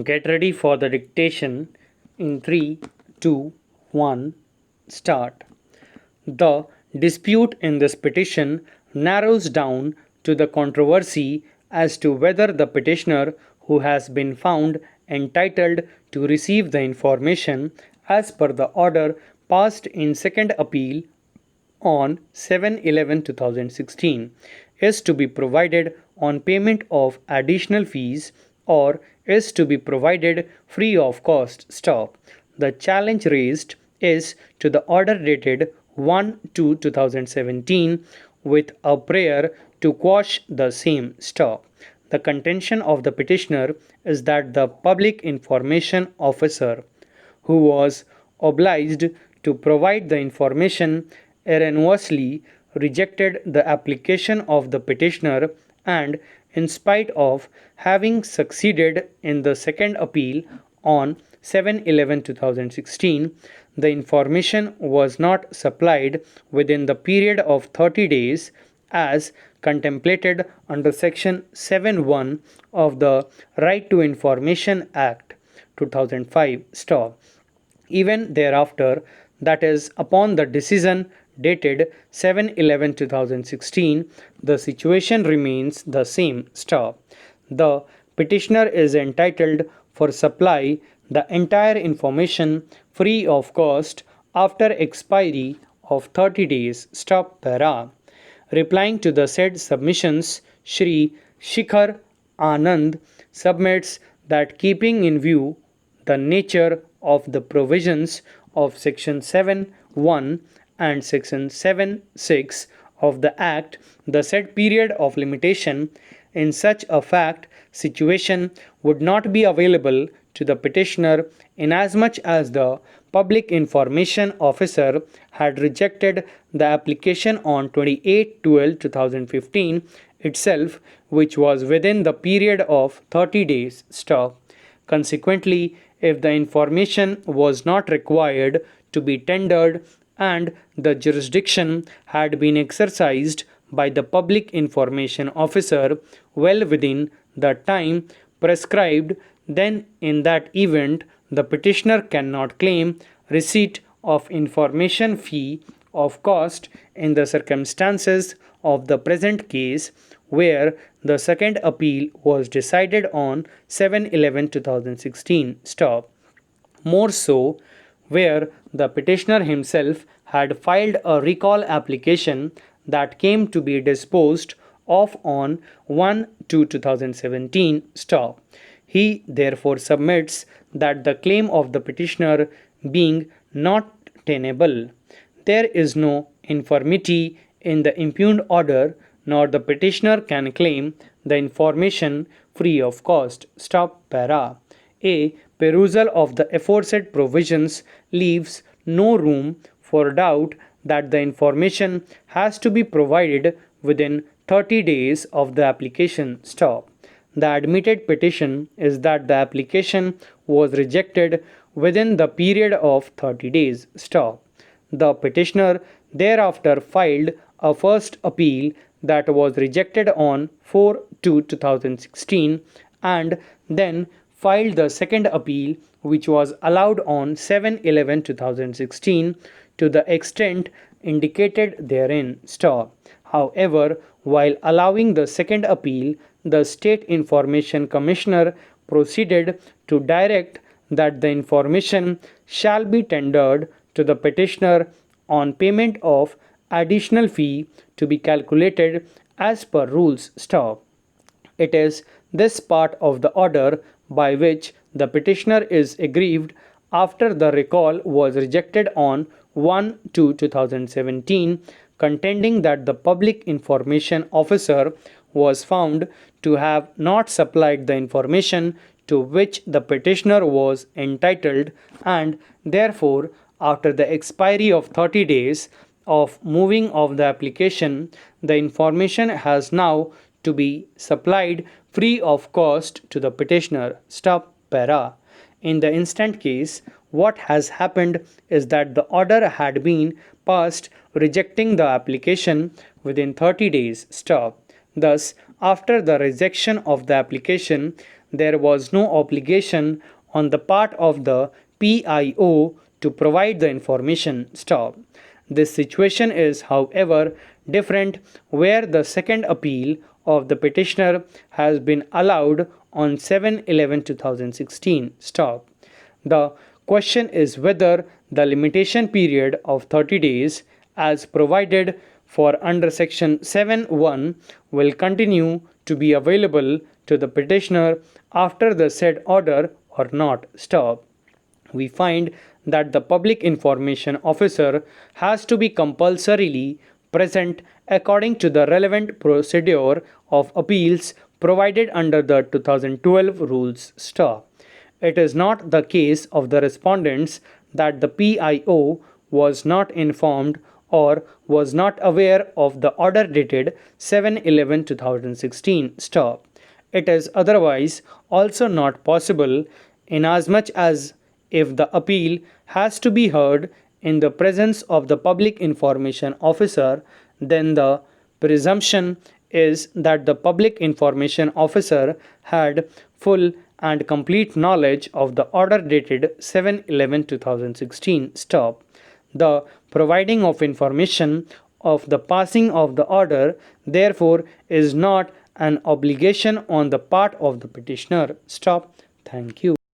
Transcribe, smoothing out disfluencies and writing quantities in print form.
Get ready for the dictation in 3, 2, 1, start. The dispute in this petition narrows down to the controversy as to whether the petitioner who has been found entitled to receive the information as per the order passed in second appeal on 7/11/2016 is to be provided on payment of additional fees or is to be provided free of cost. Stop. The challenge raised is to the order dated 1/2/2017 with a prayer to quash the same. Stop. The contention of the petitioner is that the public information officer who was obliged to provide the information erroneously rejected the application of the petitioner and in spite of having succeeded in the second appeal on 7/11/2016, the information was not supplied within the period of 30 days as contemplated under section 7(1) of the Right to Information Act 2005. Stop. Even thereafter, that is, upon the decision dated 7/11/2016, the situation remains the same. Stop. The petitioner is entitled for supply the entire information free of cost after expiry of 30 days. Stop. Para. Replying to the said submissions, Shri Shikhar Anand submits that keeping in view the nature of the provisions of section 7(1) and section 7(6) of the Act, the said period of limitation in such a fact situation would not be available to the petitioner inasmuch as the public information officer had rejected the application on 28/12/2015 itself, which was within the period of 30 days. Stop. Consequently, if the information was not required to be tendered and the jurisdiction had been exercised by the public information officer well within the time prescribed, then in that event the petitioner cannot claim receipt of information fee of cost in the circumstances of the present case where the second appeal was decided on 7/11/2016. Stop. More so, where the petitioner himself had filed a recall application that came to be disposed of on 1/2/2017. Stop. He therefore submits that the claim of the petitioner being not tenable, there is no infirmity in the impugned order, nor the petitioner can claim the information free of cost. Stop. Para. A perusal of the aforesaid provisions leaves no room for doubt that the information has to be provided within 30 days of the application. Stop. The admitted petition is that the application was rejected within the period of 30 days. Stop. The petitioner thereafter filed a first appeal that was rejected on 4/2/2016 and then filed the second appeal which was allowed on 7/11/2016 to the extent indicated therein. Stop. However, while allowing the second appeal, the State Information Commissioner proceeded to direct that the information shall be tendered to the petitioner on payment of additional fee to be calculated as per rules. Stop. It is this part of the order by which the petitioner is aggrieved after the recall was rejected on 1/2/2017, contending that the public information officer was found to have not supplied the information to which the petitioner was entitled, and therefore after the expiry of 30 days of moving of the application, the information has now to be supplied free of cost to the petitioner. Stop. Para. In the instant case, what has happened is that the order had been passed rejecting the application within 30 days. Stop. Thus, after the rejection of the application, there was no obligation on the part of the PIO to provide the information. Stop. This situation is, however, different where the second appeal of the petitioner has been allowed on 7/11/2016. Stop. The question is whether the limitation period of 30 days as provided for under section 7(1) will continue to be available to the petitioner after the said order or not. Stop. We find that the public information officer has to be compulsorily present according to the relevant procedure of appeals provided under the 2012 rules. Stop. It is not the case of the respondents that the PIO was not informed or was not aware of the order dated 7/11/2016. Stop. It is otherwise also not possible, inasmuch as if the appeal has to be heard in the presence of the public information officer, then the presumption is that the public information officer had full and complete knowledge of the order dated 7/11/2016. Stop. The providing of information of the passing of the order, therefore, is not an obligation on the part of the petitioner. Stop. Thank you.